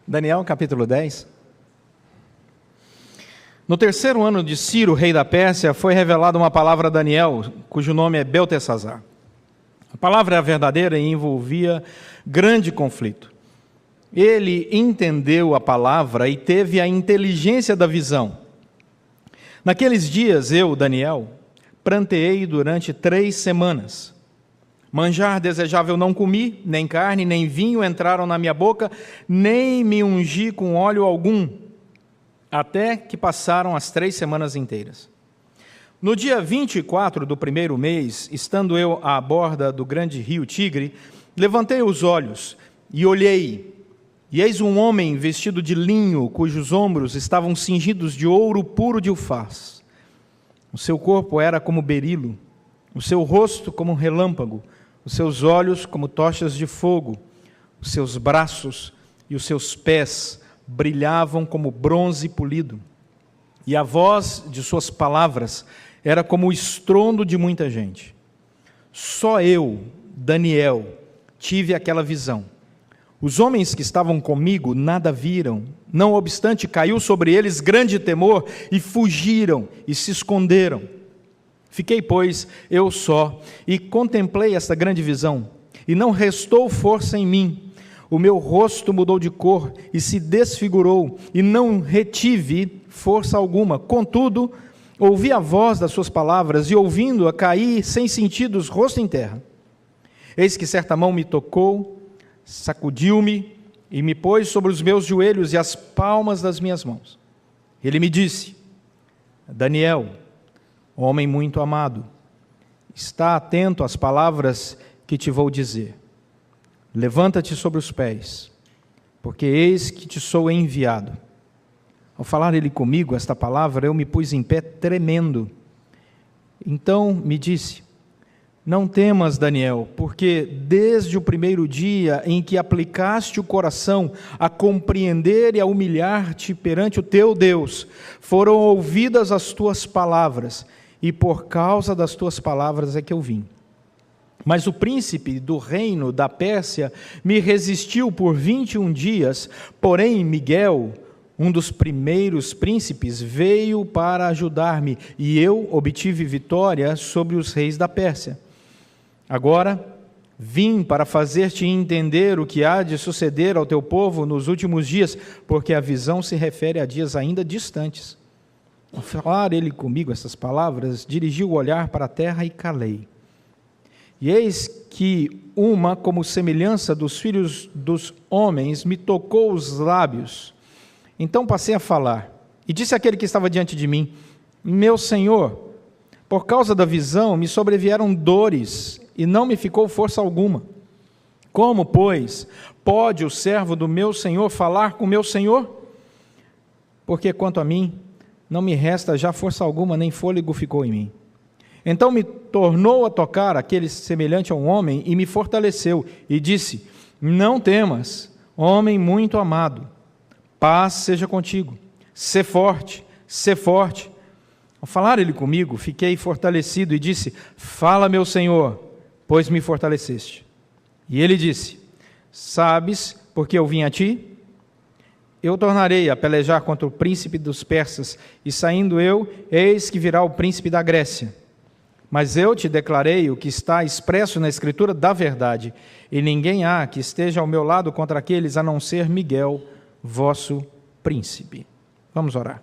Daniel capítulo 10. No terceiro ano de Ciro, rei da Pérsia, foi revelada uma palavra a Daniel, cujo nome é Beltesazar. A palavra era verdadeira e envolvia grande conflito. Ele entendeu a palavra e teve a inteligência da visão. Naqueles dias, eu, Daniel, pranteei durante 3 semanas. Manjar desejável não comi, nem carne, nem vinho entraram na minha boca, nem me ungi com óleo algum, até que passaram as 3 semanas inteiras. No dia 24 do primeiro mês, estando eu à borda do grande rio Tigre, levantei os olhos e olhei, e eis um homem vestido de linho, cujos ombros estavam cingidos de ouro puro de Ufaz. O seu corpo era como berilo, o seu rosto como um relâmpago, os seus olhos como tochas de fogo, os seus braços e os seus pés brilhavam como bronze polido, e a voz de suas palavras era como o estrondo de muita gente. Só eu, Daniel, tive aquela visão. Os homens que estavam comigo nada viram, não obstante caiu sobre eles grande temor, e fugiram e se esconderam. Fiquei, pois, eu só, e contemplei esta grande visão, e não restou força em mim. O meu rosto mudou de cor e se desfigurou, e não retive força alguma. Contudo, ouvi a voz das suas palavras, e ouvindo-a, caí sem sentidos, rosto em terra. Eis que certa mão me tocou, sacudiu-me, e me pôs sobre os meus joelhos e as palmas das minhas mãos. Ele me disse: Daniel, homem muito amado, está atento às palavras que te vou dizer. Levanta-te sobre os pés, porque eis que te sou enviado. Ao falar ele comigo esta palavra, eu me pus em pé tremendo. Então me disse: não temas, Daniel, porque desde o primeiro dia em que aplicaste o coração a compreender e a humilhar-te perante o teu Deus, foram ouvidas as tuas palavras, e por causa das tuas palavras é que eu vim. Mas o príncipe do reino da Pérsia me resistiu por 21 dias, porém Miguel, um dos primeiros príncipes, veio para ajudar-me, e eu obtive vitória sobre os reis da Pérsia. Agora, vim para fazer-te entender o que há de suceder ao teu povo nos últimos dias, porque a visão se refere a dias ainda distantes. Ao falar ele comigo essas palavras, dirigi o olhar para a terra e calei. E eis que uma, como semelhança dos filhos dos homens, me tocou os lábios. Então passei a falar, e disse àquele que estava diante de mim: meu senhor, por causa da visão me sobrevieram dores, e não me ficou força alguma. Como, pois, pode o servo do meu senhor falar com meu senhor? Porque quanto a mim, não me resta já força alguma, nem fôlego ficou em mim. Então me tornou a tocar aquele semelhante a um homem, e me fortaleceu, e disse: não temas, homem muito amado, paz seja contigo, sê forte, sê forte. Ao falar ele comigo, fiquei fortalecido, e disse: fala, meu senhor, pois me fortaleceste. E ele disse: sabes por que eu vim a ti? Eu tornarei a pelejar contra o príncipe dos persas, e saindo eu, eis que virá o príncipe da Grécia. Mas eu te declarei o que está expresso na Escritura da verdade, e ninguém há que esteja ao meu lado contra aqueles, a não ser Miguel, vosso príncipe. Vamos orar.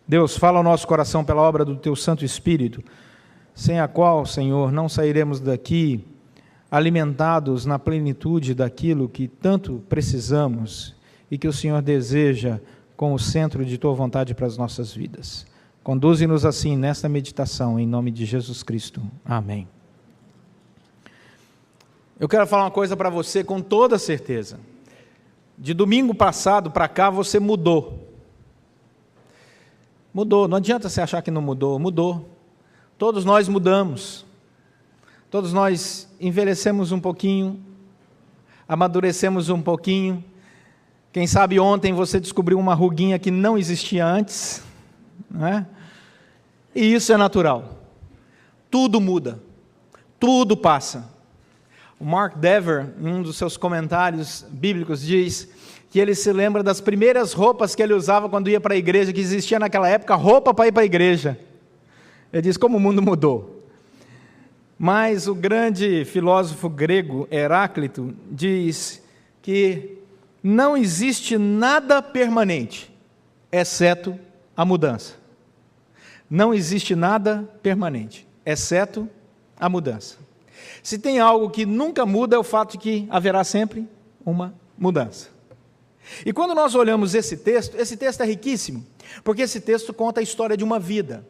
Deus, fala ao nosso coração pela obra do Teu Santo Espírito, sem a qual, Senhor, não sairemos daqui alimentados na plenitude daquilo que tanto precisamos e que o Senhor deseja com o centro de Tua vontade para as nossas vidas. Conduze-nos assim nesta meditação, em nome de Jesus Cristo. Amém. Eu quero falar uma coisa para você com toda certeza. De domingo passado para cá você mudou. Mudou, não adianta você achar que não mudou, mudou. Todos nós mudamos. Todos nós envelhecemos um pouquinho, amadurecemos um pouquinho. Quem sabe ontem você descobriu uma ruguinha que não existia antes, não é? E isso é natural. Tudo muda, tudo passa. O Mark Dever, em um dos seus comentários bíblicos, diz que ele se lembra das primeiras roupas que ele usava quando ia para a igreja, que existia naquela época, roupa para ir para a igreja. Ele diz como o mundo mudou. Mas o grande filósofo grego Heráclito diz que não existe nada permanente, exceto a mudança. Não existe nada permanente, exceto a mudança. Se tem algo que nunca muda, é o fato de que haverá sempre uma mudança. E quando nós olhamos esse texto é riquíssimo, porque esse texto conta a história de uma vida.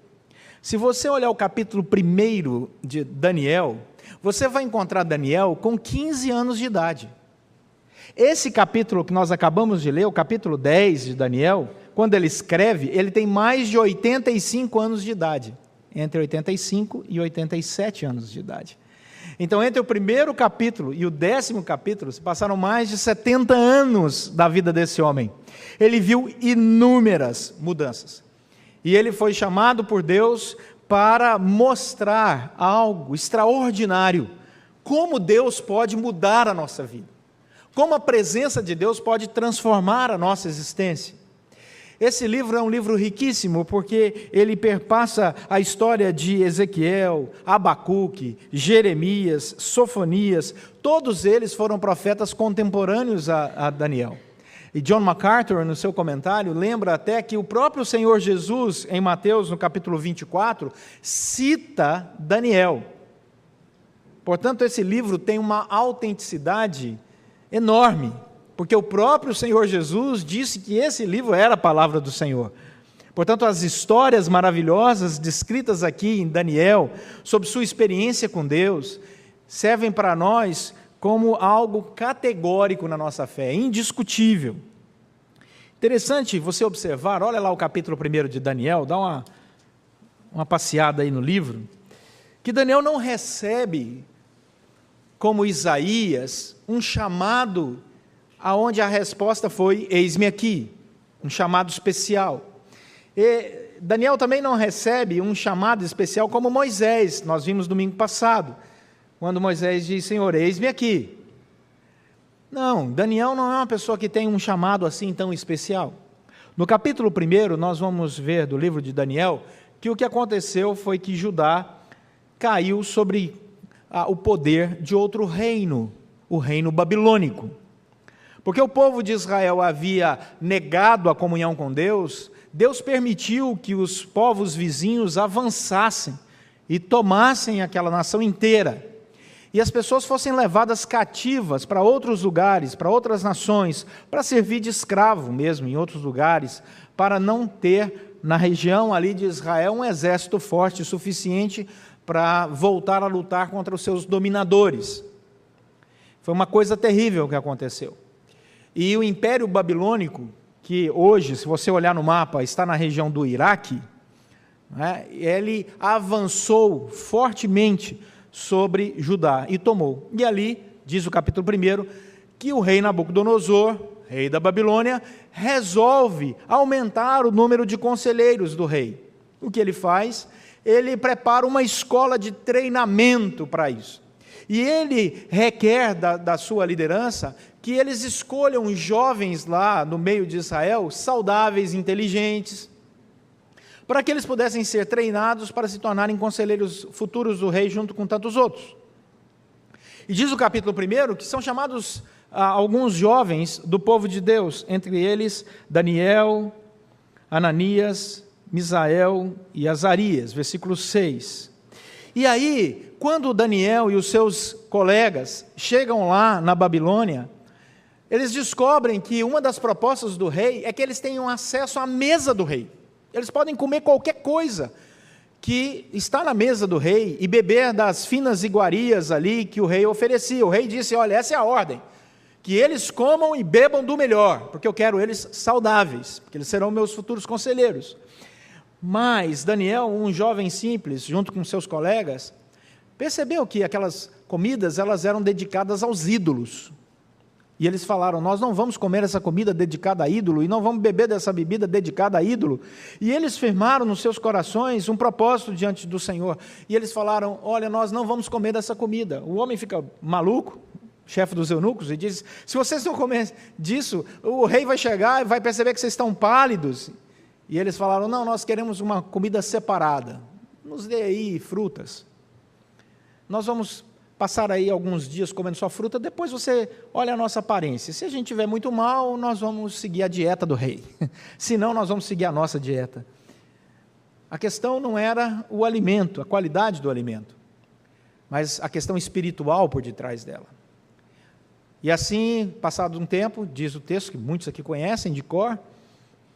Se você olhar o capítulo 1 de Daniel, você vai encontrar Daniel com 15 anos de idade. Esse capítulo que nós acabamos de ler, o capítulo 10 de Daniel, quando ele escreve, ele tem mais de 85 anos de idade, entre 85 e 87 anos de idade. Então, entre o primeiro capítulo e o 10º capítulo, se passaram mais de 70 anos da vida desse homem. Ele viu inúmeras mudanças. E ele foi chamado por Deus para mostrar algo extraordinário. Como Deus pode mudar a nossa vida. Como a presença de Deus pode transformar a nossa existência. Esse livro é um livro riquíssimo, porque ele perpassa a história de Ezequiel, Abacuque, Jeremias, Sofonias. Todos eles foram profetas contemporâneos a Daniel. E John MacArthur, no seu comentário, lembra até que o próprio Senhor Jesus, em Mateus, no capítulo 24, cita Daniel. Portanto, esse livro tem uma autenticidade enorme, porque o próprio Senhor Jesus disse que esse livro era a palavra do Senhor. Portanto, as histórias maravilhosas descritas aqui em Daniel, sobre sua experiência com Deus, servem para nós como algo categórico na nossa fé, indiscutível. Interessante você observar, olha lá o capítulo 1 de Daniel, dá uma passeada aí no livro, que Daniel não recebe, como Isaías, um chamado aonde a resposta foi, eis-me aqui, um chamado especial. E Daniel também não recebe um chamado especial como Moisés, nós vimos domingo passado, quando Moisés diz, Senhor, eis-me aqui. Não, Daniel não é uma pessoa que tem um chamado assim tão especial. No capítulo 1, nós vamos ver do livro de Daniel, que o que aconteceu foi que Judá caiu sobre o poder de outro reino, o reino babilônico. Porque o povo de Israel havia negado a comunhão com Deus, Deus permitiu que os povos vizinhos avançassem e tomassem aquela nação inteira. E as pessoas fossem levadas cativas para outros lugares, para outras nações, para servir de escravo mesmo em outros lugares, para não ter na região ali de Israel um exército forte o suficiente para voltar a lutar contra os seus dominadores. Foi uma coisa terrível que aconteceu. E o Império Babilônico, que hoje, se você olhar no mapa, está na região do Iraque, né, ele avançou fortemente sobre Judá e tomou. E ali, diz o capítulo 1, que o rei Nabucodonosor, rei da Babilônia, resolve aumentar o número de conselheiros do rei. O que ele faz? Ele prepara uma escola de treinamento para isso. E ele requer da sua liderança que eles escolham jovens lá no meio de Israel, saudáveis, inteligentes, para que eles pudessem ser treinados para se tornarem conselheiros futuros do rei junto com tantos outros. E diz o capítulo 1 que são chamados alguns jovens do povo de Deus, entre eles Daniel, Ananias, Misael e Azarias, versículo 6. E aí, quando Daniel e os seus colegas chegam lá na Babilônia, eles descobrem que uma das propostas do rei é que eles tenham acesso à mesa do rei. Eles podem comer qualquer coisa que está na mesa do rei e beber das finas iguarias ali que o rei oferecia. O rei disse, olha, essa é a ordem, que eles comam e bebam do melhor, porque eu quero eles saudáveis, porque eles serão meus futuros conselheiros. Mas Daniel, um jovem simples, junto com seus colegas, percebeu que aquelas comidas elas eram dedicadas aos ídolos. E eles falaram, nós não vamos comer essa comida dedicada a ídolo, e não vamos beber dessa bebida dedicada a ídolo. E eles firmaram nos seus corações um propósito diante do Senhor. E eles falaram, olha, nós não vamos comer dessa comida. O homem fica maluco, chefe dos eunucos, e diz: se vocês não comerem disso, o rei vai chegar e vai perceber que vocês estão pálidos. E eles falaram: não, nós queremos uma comida separada, nos dê aí frutas. Nós vamos passar aí alguns dias comendo só fruta, depois você olha a nossa aparência. Se a gente estiver muito mal, nós vamos seguir a dieta do rei. Se não, nós vamos seguir a nossa dieta. A questão não era o alimento, a qualidade do alimento, mas a questão espiritual por detrás dela. E assim, passado um tempo, diz o texto, que muitos aqui conhecem de cor,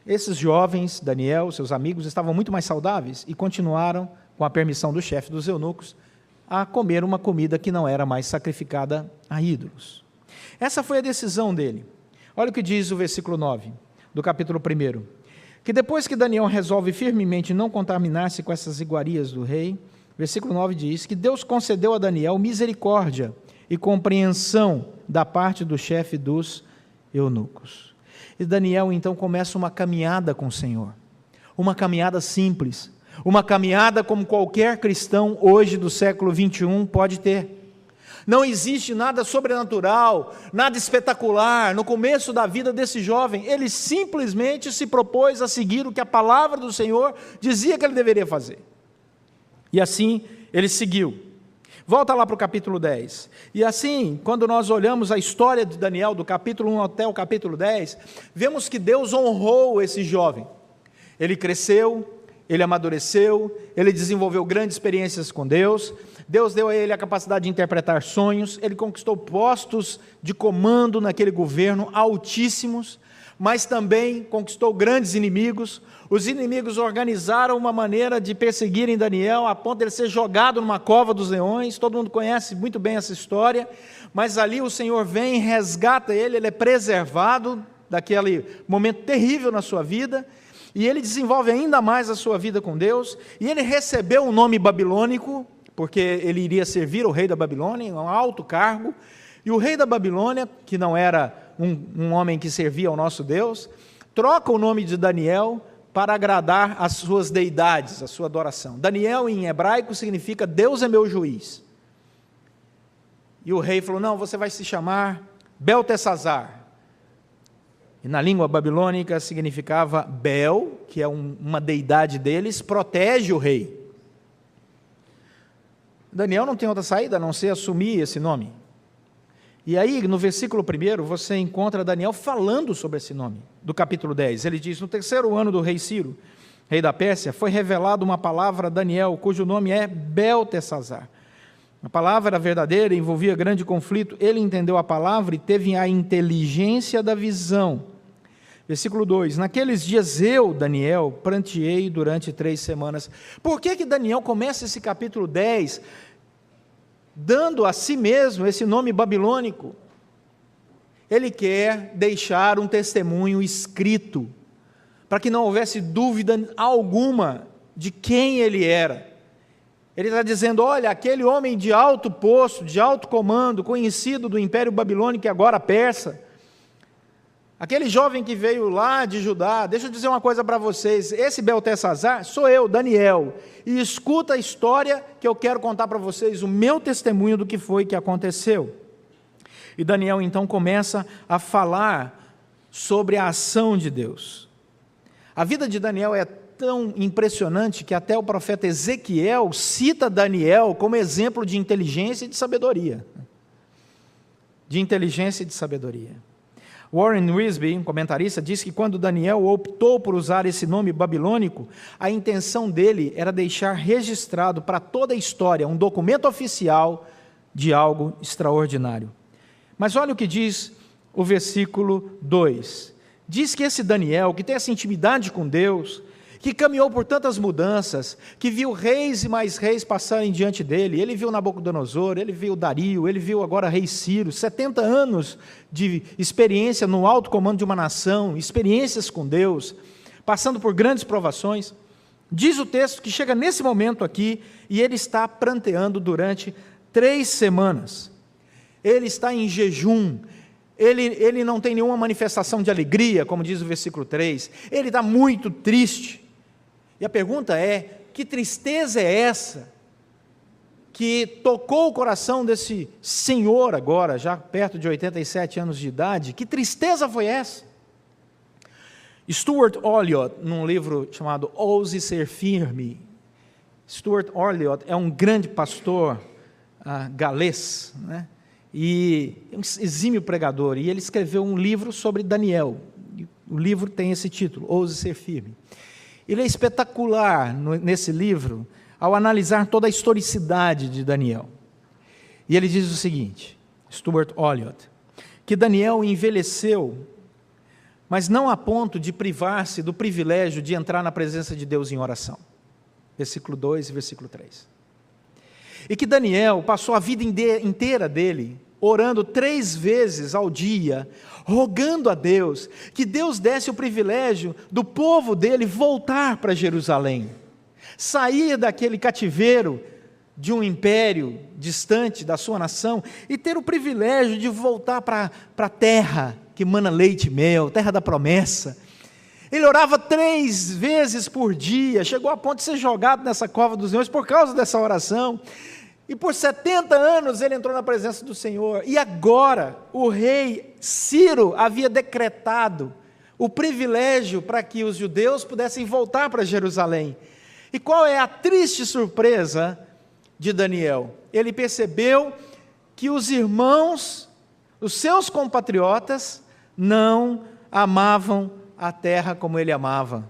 esses jovens, Daniel, seus amigos, estavam muito mais saudáveis e continuaram, com a permissão do chefe dos eunucos, a comer uma comida que não era mais sacrificada a ídolos. Essa foi a decisão dele. Olha o que diz o versículo 9, do capítulo 1, que depois que Daniel resolve firmemente não contaminar-se com essas iguarias do rei, versículo 9 diz que Deus concedeu a Daniel misericórdia e compreensão da parte do chefe dos eunucos. E Daniel então começa uma caminhada com o Senhor, uma caminhada simples, uma caminhada como qualquer cristão hoje do século 21 pode ter. Não existe nada sobrenatural, nada espetacular no começo da vida desse jovem. Ele simplesmente se propôs a seguir o que a palavra do Senhor dizia que ele deveria fazer. E assim ele seguiu. Volta lá para o capítulo 10. E assim, quando nós olhamos a história de Daniel, do capítulo 1 até o capítulo 10, vemos que Deus honrou esse jovem. Ele cresceu, ele amadureceu, ele desenvolveu grandes experiências com Deus, Deus deu a ele a capacidade de interpretar sonhos, ele conquistou postos de comando naquele governo altíssimos, mas também conquistou grandes inimigos. Os inimigos organizaram uma maneira de perseguirem Daniel, a ponto de ele ser jogado numa cova dos leões. Todo mundo conhece muito bem essa história, mas ali o Senhor vem e resgata ele, ele é preservado daquele momento terrível na sua vida, e ele desenvolve ainda mais a sua vida com Deus, e ele recebeu um nome babilônico, porque ele iria servir o rei da Babilônia, um alto cargo, e o rei da Babilônia, que não era um homem que servia ao nosso Deus, troca o nome de Daniel para agradar as suas deidades, a sua adoração. Daniel em hebraico significa Deus é meu juiz. E o rei falou: não, você vai se chamar Beltesazar. E na língua babilônica significava Bel, que é uma deidade deles, protege o rei. Daniel não tem outra saída a não ser assumir esse nome. E aí, no versículo 1, você encontra Daniel falando sobre esse nome, do capítulo 10. Ele diz: no 3º ano do rei Ciro, rei da Pérsia, foi revelada uma palavra a Daniel, cujo nome é Beltesazar. A palavra era verdadeira, envolvia grande conflito. Ele entendeu a palavra e teve a inteligência da visão. Versículo 2, naqueles dias eu, Daniel, pranteei durante 3 semanas. Por que Daniel começa esse capítulo 10 dando a si mesmo esse nome babilônico? Ele quer deixar um testemunho escrito, para que não houvesse dúvida alguma de quem ele era. Ele está dizendo: olha, aquele homem de alto posto, de alto comando, conhecido do Império Babilônico e agora persa, aquele jovem que veio lá de Judá, deixa eu dizer uma coisa para vocês, esse Beltesazar sou eu, Daniel, e escuta a história que eu quero contar para vocês, o meu testemunho do que foi que aconteceu. E Daniel então começa a falar sobre a ação de Deus. A vida de Daniel é tão impressionante que até o profeta Ezequiel cita Daniel como exemplo de inteligência e de sabedoria. De inteligência e de sabedoria. Warren Wiersbe, um comentarista, diz que quando Daniel optou por usar esse nome babilônico, a intenção dele era deixar registrado para toda a história um documento oficial de algo extraordinário. Mas olha o que diz o versículo 2. Diz que esse Daniel, que tem essa intimidade com Deus, que caminhou por tantas mudanças, que viu reis e mais reis passarem diante dele, ele viu Nabucodonosor, ele viu Dario, ele viu agora rei Ciro, 70 anos de experiência no alto comando de uma nação, experiências com Deus, passando por grandes provações. Diz o texto que chega nesse momento aqui, e ele está pranteando durante 3 semanas, ele está em jejum, ele não tem nenhuma manifestação de alegria, como diz o versículo 3, ele está muito triste. E a pergunta é: que tristeza é essa? que tocou o coração desse senhor agora, já perto de 87 anos de idade. Que tristeza foi essa? Stuart Olyott, num livro chamado Ouse Ser Firme. Stuart Olyott é um grande pastor galês, né? E um exímio pregador, e ele escreveu um livro sobre Daniel. O livro tem esse título, Ouse Ser Firme. Ele é espetacular nesse livro, ao analisar toda a historicidade de Daniel. E ele diz o seguinte, Stuart Olyott, que Daniel envelheceu, mas não a ponto de privar-se do privilégio de entrar na presença de Deus em oração. Versículo 2 e versículo 3. E que Daniel passou a vida inteira dele orando 3 vezes ao dia, rogando a Deus, que Deus desse o privilégio do povo dele voltar para Jerusalém, sair daquele cativeiro de um império distante da sua nação e ter o privilégio de voltar para a terra que mana leite e mel, terra da promessa. Ele orava 3 vezes por dia, chegou a ponto de ser jogado nessa cova dos leões por causa dessa oração. E por 70 anos ele entrou na presença do Senhor. E agora o rei Ciro havia decretado o privilégio para que os judeus pudessem voltar para Jerusalém. E qual é a triste surpresa de Daniel? Ele percebeu que os irmãos, os seus compatriotas, não amavam a terra como ele amava.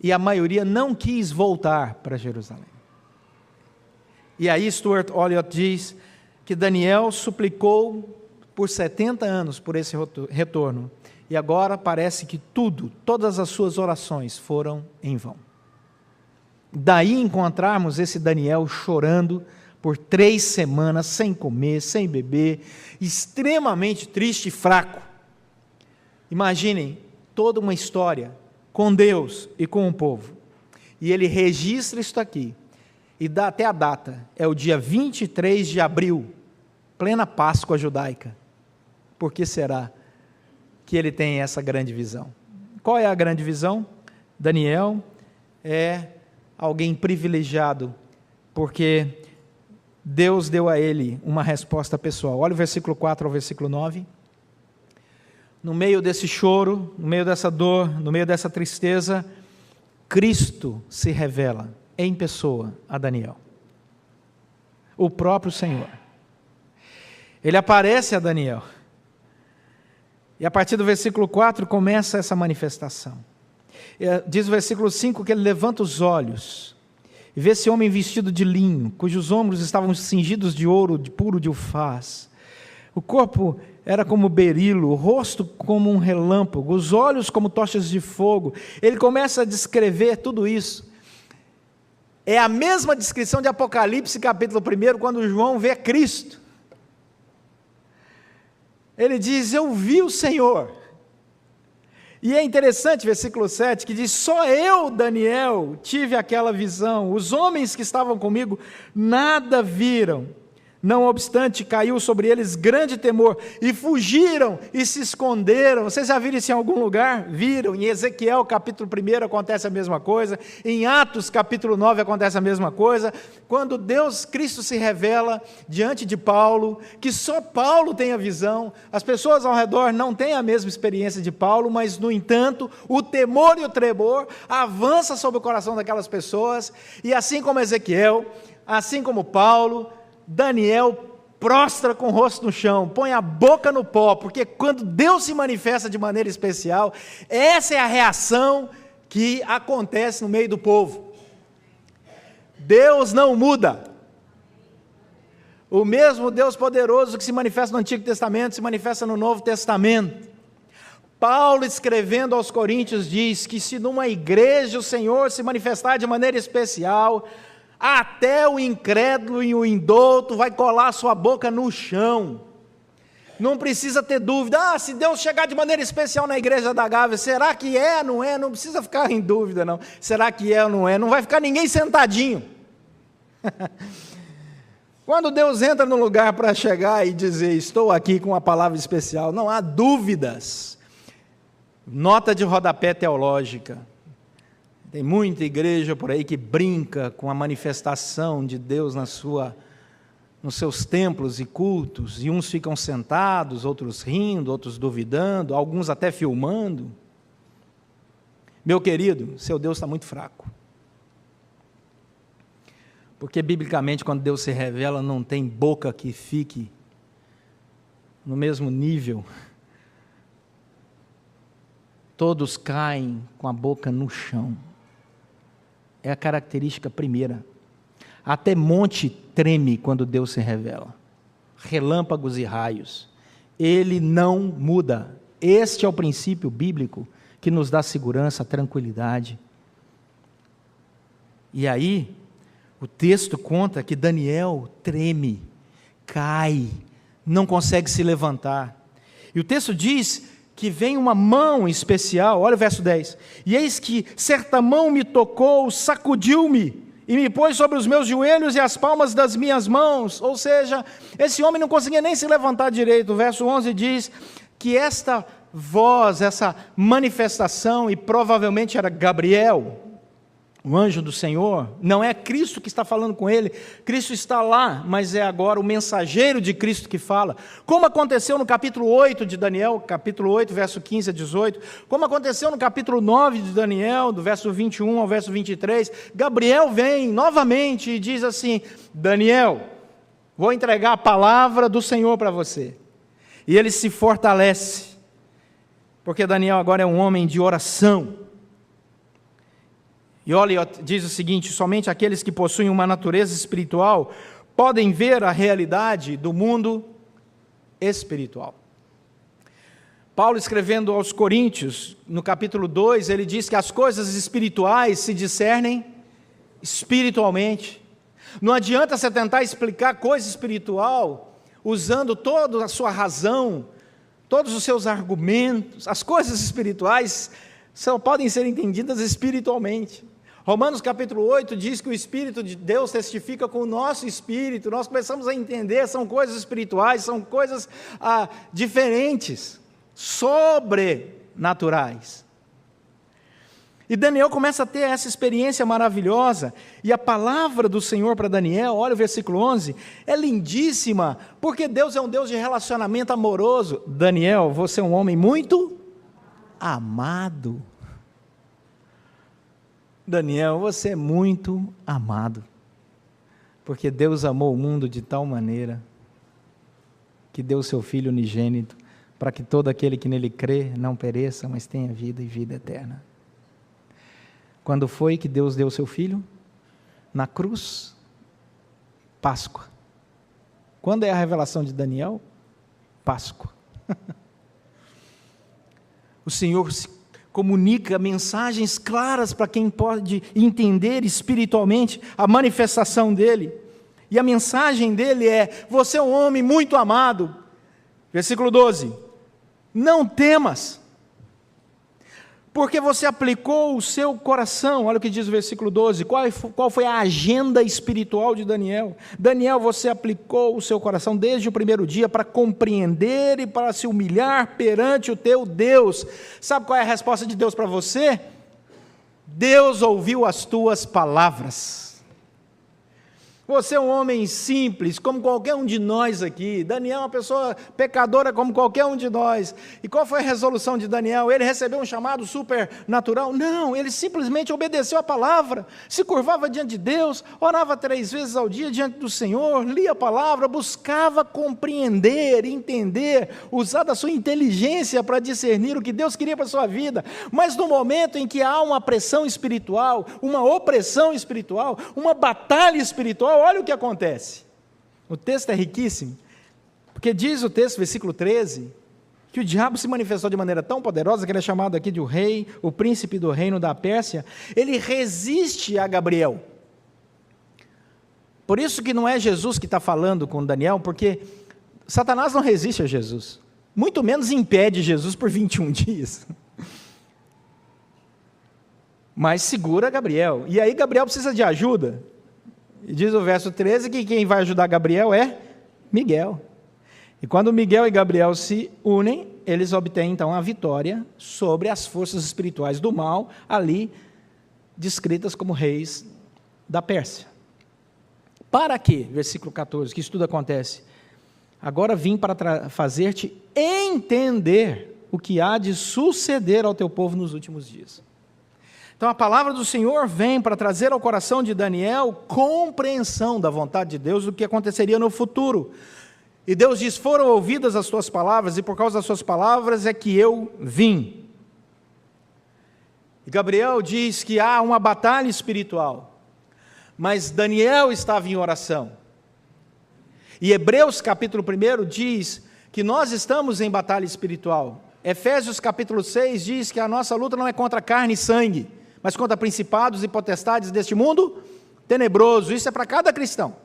E a maioria não quis voltar para Jerusalém. E aí Stuart Olyott diz que Daniel suplicou por 70 anos por esse retorno. E agora parece que todas as suas orações foram em vão. Daí encontrarmos esse Daniel chorando por 3 semanas, sem comer, sem beber, extremamente triste e fraco. Imaginem toda uma história com Deus e com o povo. E ele registra isso aqui, e dá até a data, é o dia 23 de abril, plena Páscoa judaica. Por que será que ele tem essa grande visão? Qual é a grande visão? Daniel é alguém privilegiado, porque Deus deu a ele uma resposta pessoal. Olha o versículo 4 ao versículo 9. No meio desse choro, no meio dessa dor, no meio dessa tristeza, Cristo se revela em pessoa a Daniel. O próprio Senhor. Ele aparece a Daniel. E a partir do versículo 4 começa essa manifestação. Diz o versículo 5 que ele levanta os olhos e vê esse homem vestido de linho, cujos ombros estavam cingidos de ouro puro de ufaz. O corpo era como berilo, o rosto como um relâmpago, os olhos como tochas de fogo. Ele começa a descrever tudo isso. É a mesma descrição de Apocalipse, capítulo 1, quando João vê Cristo. Ele diz, eu vi o Senhor. E é interessante, versículo 7, que diz, só eu, Daniel, tive aquela visão. Os homens que estavam comigo nada viram. Não obstante, caiu sobre eles grande temor, e fugiram e se esconderam. Vocês já viram isso em algum lugar? Viram. Em Ezequiel, capítulo 1, acontece a mesma coisa. Em Atos, capítulo 9, acontece a mesma coisa. Quando Cristo se revela diante de Paulo, que só Paulo tem a visão, as pessoas ao redor não têm a mesma experiência de Paulo, mas, no entanto, o temor e o tremor avança sobre o coração daquelas pessoas, e assim como Ezequiel, assim como Paulo, Daniel prostra com o rosto no chão, põe a boca no pó, porque quando Deus se manifesta de maneira especial, essa é a reação que acontece no meio do povo. Deus não muda. O mesmo Deus poderoso que se manifesta no Antigo Testamento, se manifesta no Novo Testamento. Paulo, escrevendo aos Coríntios, diz que se numa igreja o Senhor se manifestar de maneira especial, até o incrédulo e o indouto vai colar sua boca no chão. Não precisa ter dúvida. Se Deus chegar de maneira especial na igreja da Gávea, será que é, não é? Não precisa ficar em dúvida, não. Será que é ou não é? Não vai ficar ninguém sentadinho. Quando Deus entra no lugar para chegar e dizer, estou aqui com uma palavra especial, não há dúvidas. Nota de rodapé teológica. Tem muita igreja por aí que brinca com a manifestação de Deus nos seus templos e cultos, e uns ficam sentados, outros rindo, outros duvidando, alguns até filmando. Meu querido, seu Deus está muito fraco. Porque, biblicamente, quando Deus se revela, não tem boca que fique no mesmo nível. Todos caem com a boca no chão. É a característica primeira. Até monte treme quando Deus se revela. Relâmpagos e raios. Ele não muda. Este é o princípio bíblico que nos dá segurança, tranquilidade. E aí, o texto conta que Daniel treme, cai, não consegue se levantar. E o texto diz que vem uma mão especial, olha o verso 10. E eis que certa mão me tocou, sacudiu-me, e me pôs sobre os meus joelhos e as palmas das minhas mãos. Ou seja, esse homem não conseguia nem se levantar direito. O verso 11 diz que esta voz, essa manifestação, e provavelmente era Gabriel, o anjo do Senhor, não é Cristo que está falando com ele, Cristo está lá, mas é agora o mensageiro de Cristo que fala, como aconteceu no capítulo 8 de Daniel, capítulo 8, verso 15 a 18, como aconteceu no capítulo 9 de Daniel, do verso 21 ao verso 23, Gabriel vem novamente e diz assim: Daniel, vou entregar a palavra do Senhor para você, e ele se fortalece, porque Daniel agora é um homem de oração. E olha, diz o seguinte: somente aqueles que possuem uma natureza espiritual podem ver a realidade do mundo espiritual. Paulo, escrevendo aos Coríntios, no capítulo 2, ele diz que as coisas espirituais se discernem espiritualmente. Não adianta você tentar explicar coisa espiritual usando toda a sua razão, todos os seus argumentos. As coisas espirituais só podem ser entendidas espiritualmente. Romanos capítulo 8 diz que o Espírito de Deus testifica com o nosso espírito, nós começamos a entender, são coisas espirituais, são coisas diferentes, sobrenaturais. E Daniel começa a ter essa experiência maravilhosa, e a palavra do Senhor para Daniel, olha o versículo 11, é lindíssima, porque Deus é um Deus de relacionamento amoroso. Daniel, você é um homem muito amado. Daniel, você é muito amado, porque Deus amou o mundo de tal maneira, que deu o seu Filho unigênito, para que todo aquele que nele crê não pereça, mas tenha vida e vida eterna. Quando foi que Deus deu o seu Filho? Na cruz, Páscoa. Quando é a revelação de Daniel? Páscoa. O Senhor comunica mensagens claras para quem pode entender espiritualmente a manifestação dele. E a mensagem dele é: você é um homem muito amado. Versículo 12: não temas, porque você aplicou o seu coração. Olha o que diz o versículo 12, qual foi a agenda espiritual de Daniel? Daniel, você aplicou o seu coração desde o primeiro dia para compreender e para se humilhar perante o teu Deus. Sabe qual é a resposta de Deus para você? Deus ouviu as tuas palavras. Você é um homem simples, como qualquer um de nós aqui. Daniel é uma pessoa pecadora como qualquer um de nós. E qual foi a resolução de Daniel? Ele recebeu um chamado supernatural? Não, ele simplesmente obedeceu a palavra, se curvava diante de Deus, orava 3 vezes ao dia diante do Senhor, lia a palavra, buscava compreender, entender, usar da sua inteligência para discernir o que Deus queria para a sua vida. Mas no momento em que há uma pressão espiritual, uma opressão espiritual, uma batalha espiritual, olha o que acontece. O texto é riquíssimo, porque diz o texto, versículo 13, que o diabo se manifestou de maneira tão poderosa que ele é chamado aqui de o rei, o príncipe do reino da Pérsia. Ele resiste a Gabriel. Por isso que não é Jesus que está falando com Daniel, porque Satanás não resiste a Jesus, muito menos impede Jesus por 21 dias. Mas segura Gabriel, e aí Gabriel precisa de ajuda. E diz o verso 13 que quem vai ajudar Gabriel é Miguel. E quando Miguel e Gabriel se unem, eles obtêm então a vitória sobre as forças espirituais do mal ali descritas como reis da Pérsia. Para quê? Versículo 14, que isso tudo acontece. Agora vim para fazer-te entender o que há de suceder ao teu povo nos últimos dias. Então a palavra do Senhor vem para trazer ao coração de Daniel compreensão da vontade de Deus do que aconteceria no futuro. E Deus diz, foram ouvidas as tuas palavras, e por causa das suas palavras é que eu vim. E Gabriel diz que há uma batalha espiritual, mas Daniel estava em oração. E Hebreus capítulo 1 diz que nós estamos em batalha espiritual. Efésios capítulo 6 diz que a nossa luta não é contra carne e sangue, mas contra principados e potestades deste mundo tenebroso. Isso é para cada cristão.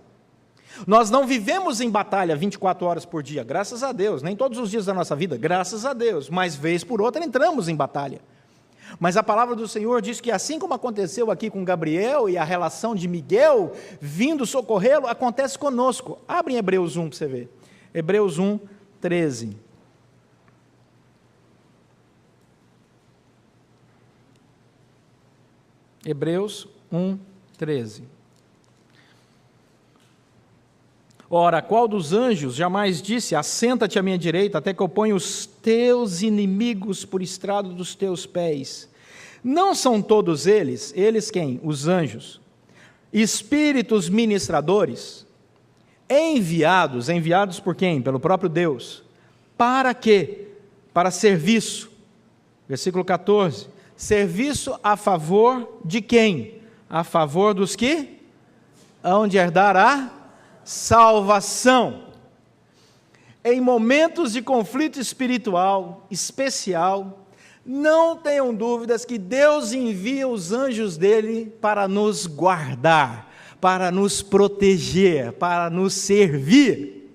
Nós não vivemos em batalha 24 horas por dia, graças a Deus, nem todos os dias da nossa vida, graças a Deus, mas vez por outra entramos em batalha. Mas a palavra do Senhor diz que assim como aconteceu aqui com Gabriel e a relação de Miguel vindo socorrê-lo, acontece conosco. Abre em Hebreus 1 para você ver. Hebreus 1, 13. Hebreus 1, 13. Ora, qual dos anjos jamais disse, assenta-te à minha direita, até que eu ponha os teus inimigos por estrado dos teus pés? Não são todos eles quem? Os anjos, espíritos ministradores, enviados por quem? Pelo próprio Deus. Para quê? Para serviço. Versículo 14. Serviço a favor de quem? A favor dos que hão de herdar a salvação. Em momentos de conflito espiritual especial, não tenham dúvidas que Deus envia os anjos dele para nos guardar, para nos proteger, para nos servir.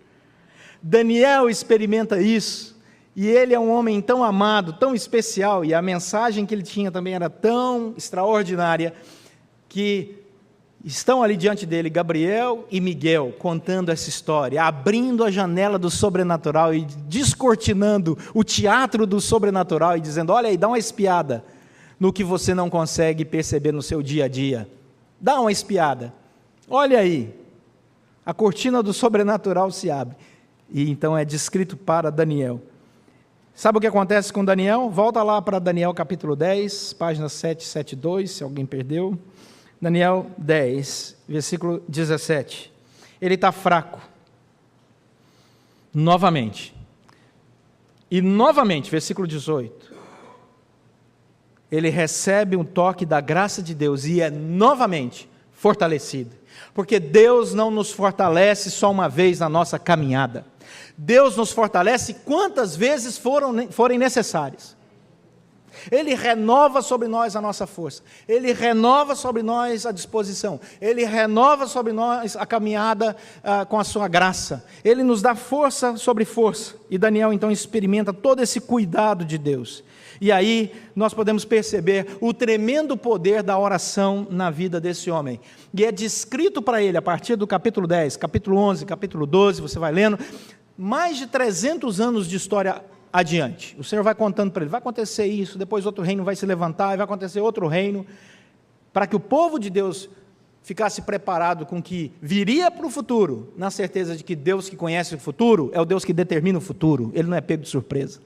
Daniel experimenta isso. E ele é um homem tão amado, tão especial, e a mensagem que ele tinha também era tão extraordinária, que estão ali diante dele Gabriel e Miguel, contando essa história, abrindo a janela do sobrenatural e descortinando o teatro do sobrenatural e dizendo, olha aí, dá uma espiada no que você não consegue perceber no seu dia a dia. Dá uma espiada. Olha aí, a cortina do sobrenatural se abre. E então é descrito para Daniel. Sabe o que acontece com Daniel? Volta lá para Daniel capítulo 10, página 772, se alguém perdeu. Daniel 10, versículo 17. Ele está fraco. Novamente. E novamente, versículo 18. Ele recebe um toque da graça de Deus e é novamente fortalecido. Porque Deus não nos fortalece só uma vez na nossa caminhada. Deus nos fortalece quantas vezes forem necessárias. Ele renova sobre nós a nossa força. Ele renova sobre nós a disposição. Ele renova sobre nós a caminhada com a sua graça. Ele nos dá força sobre força. E Daniel então experimenta todo esse cuidado de Deus. E aí nós podemos perceber o tremendo poder da oração na vida desse homem. E é descrito para ele a partir do capítulo 10, capítulo 11, capítulo 12, você vai lendo, mais de 300 anos de história adiante. O Senhor vai contando para ele, vai acontecer isso, depois outro reino vai se levantar, e vai acontecer outro reino, para que o povo de Deus ficasse preparado com o que viria para o futuro, na certeza de que Deus que conhece o futuro, é o Deus que determina o futuro, Ele não é pego de surpresa.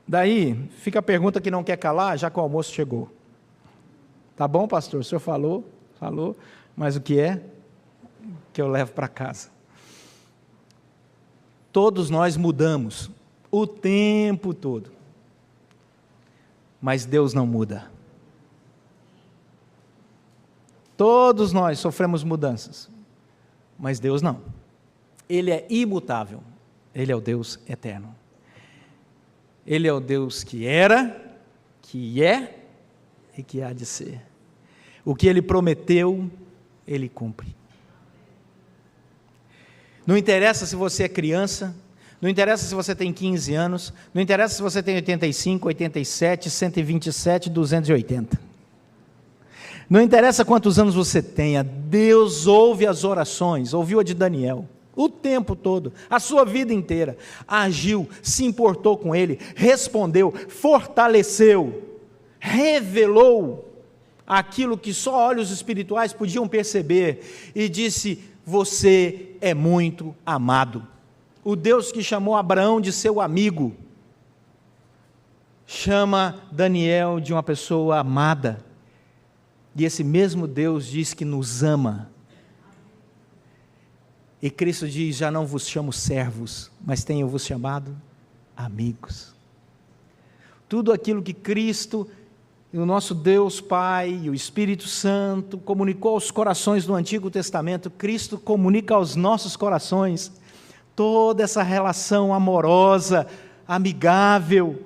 Daí, fica a pergunta que não quer calar, já que o almoço chegou. Tá bom, pastor, o senhor falou, mas o que é que eu levo para casa? Todos nós mudamos o tempo todo, mas Deus não muda. Todos nós sofremos mudanças, mas Deus não. Ele é imutável, Ele é o Deus eterno. Ele é o Deus que era, que é e que há de ser. O que Ele prometeu, Ele cumpre. Não interessa se você é criança, não interessa se você tem 15 anos, não interessa se você tem 85, 87, 127, 280. Não interessa quantos anos você tenha, Deus ouve as orações, ouviu a de Daniel, O tempo todo, a sua vida inteira, agiu, se importou com ele, respondeu, fortaleceu, revelou aquilo que só olhos espirituais podiam perceber, e disse: você é muito amado. O Deus que chamou Abraão de seu amigo, chama Daniel de uma pessoa amada, e esse mesmo Deus diz que nos ama. E Cristo diz: já não vos chamo servos, mas tenho-vos chamado amigos. Tudo aquilo que Cristo, o nosso Deus Pai e o Espírito Santo comunicou aos corações no Antigo Testamento, Cristo comunica aos nossos corações. Toda essa relação amorosa, amigável,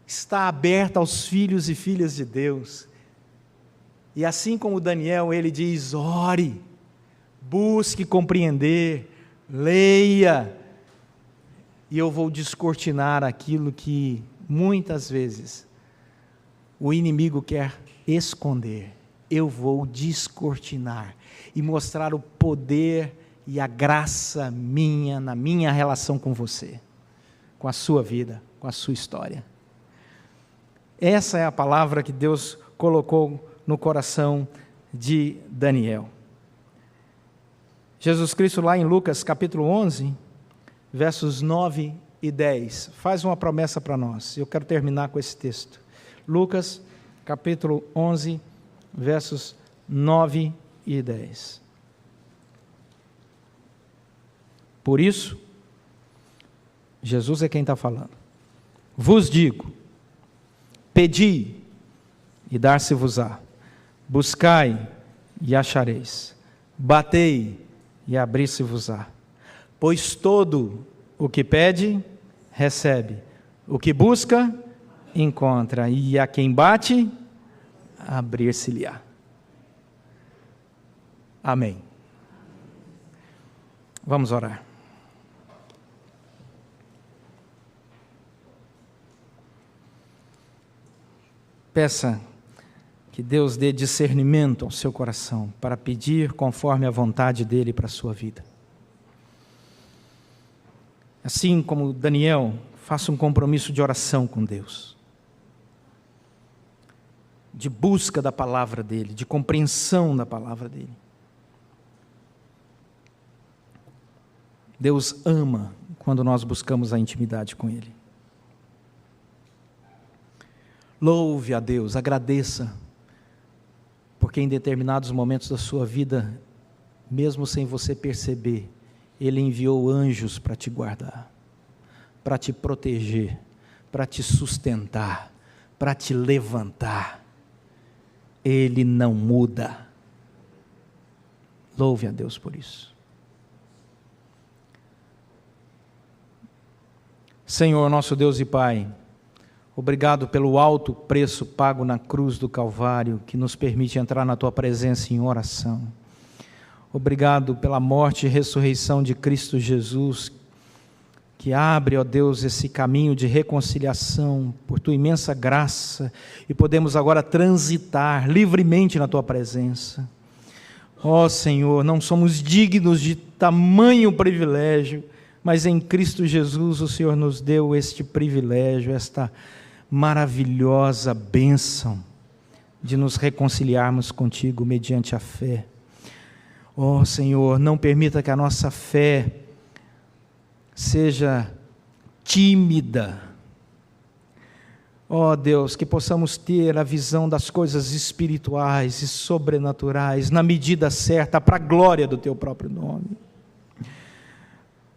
está aberta aos filhos e filhas de Deus. E assim como Daniel, ele diz: ore, busque compreender, leia, e eu vou descortinar aquilo que muitas vezes o inimigo quer esconder. Eu vou descortinar e mostrar o poder e a graça minha na minha relação com você, com a sua vida, com a sua história. Essa é a palavra que Deus colocou no coração de Daniel. Jesus Cristo, lá em Lucas capítulo 11, versos 9 e 10, faz uma promessa para nós. Eu quero terminar com esse texto. Lucas capítulo 11, versos 9 e 10. Por isso, Jesus é quem está falando. Vos digo, pedi e dar-se-vos-á, buscai e achareis, batei e abrir-se-vos-á. Pois todo o que pede, recebe, o que busca, encontra, e a quem bate, abrir-se-lhe-á. Amém. Vamos orar. Peça que Deus dê discernimento ao seu coração para pedir conforme a vontade dEle para a sua vida. Assim como Daniel, faça um compromisso de oração com Deus, de busca da palavra dEle, de compreensão da palavra dEle. Deus ama quando nós buscamos a intimidade com Ele. Louve a Deus, agradeça, porque em determinados momentos da sua vida, mesmo sem você perceber, Ele enviou anjos para te guardar, para te proteger, para te sustentar, para te levantar. Ele não muda. Louve a Deus por isso. Senhor, nosso Deus e Pai, obrigado pelo alto preço pago na cruz do Calvário, que nos permite entrar na Tua presença em oração. Obrigado pela morte e ressurreição de Cristo Jesus, que abre, ó Deus, esse caminho de reconciliação, por Tua imensa graça, e podemos agora transitar livremente na Tua presença. Ó Senhor, não somos dignos de tamanho privilégio, mas em Cristo Jesus o Senhor nos deu este privilégio, esta maravilhosa bênção de nos reconciliarmos contigo mediante a fé. Ó Senhor, não permita que a nossa fé seja tímida. Ó Deus, que possamos ter a visão das coisas espirituais e sobrenaturais na medida certa, para a glória do Teu próprio nome.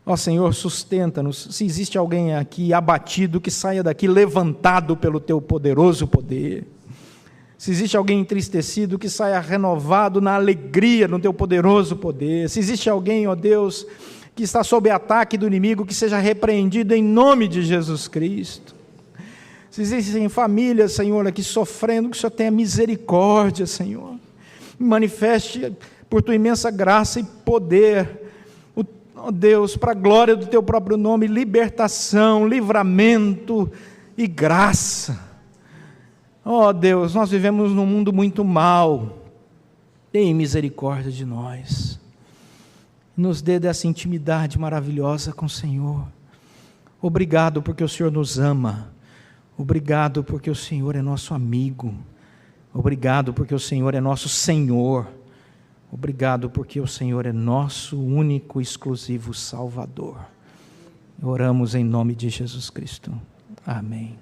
Ó Senhor, sustenta-nos. Se existe alguém aqui abatido, que saia daqui levantado pelo Teu poderoso poder. Se existe alguém entristecido, que saia renovado na alegria no Teu poderoso poder. Se existe alguém, ó Deus, que está sob ataque do inimigo, que seja repreendido em nome de Jesus Cristo. Se existem famílias, Senhor, aqui sofrendo, que o Senhor tenha misericórdia, Senhor. Manifeste por Tua imensa graça e poder, ó Deus, para a glória do Teu próprio nome, libertação, livramento e graça. Ó Deus, nós vivemos num mundo muito mau, tem misericórdia de nós. nos dê dessa intimidade maravilhosa com o Senhor. Obrigado porque o Senhor nos ama. Obrigado porque o Senhor é nosso amigo. Obrigado porque o Senhor é nosso Senhor. Obrigado porque o Senhor é nosso único e exclusivo Salvador. Oramos em nome de Jesus Cristo. Amém.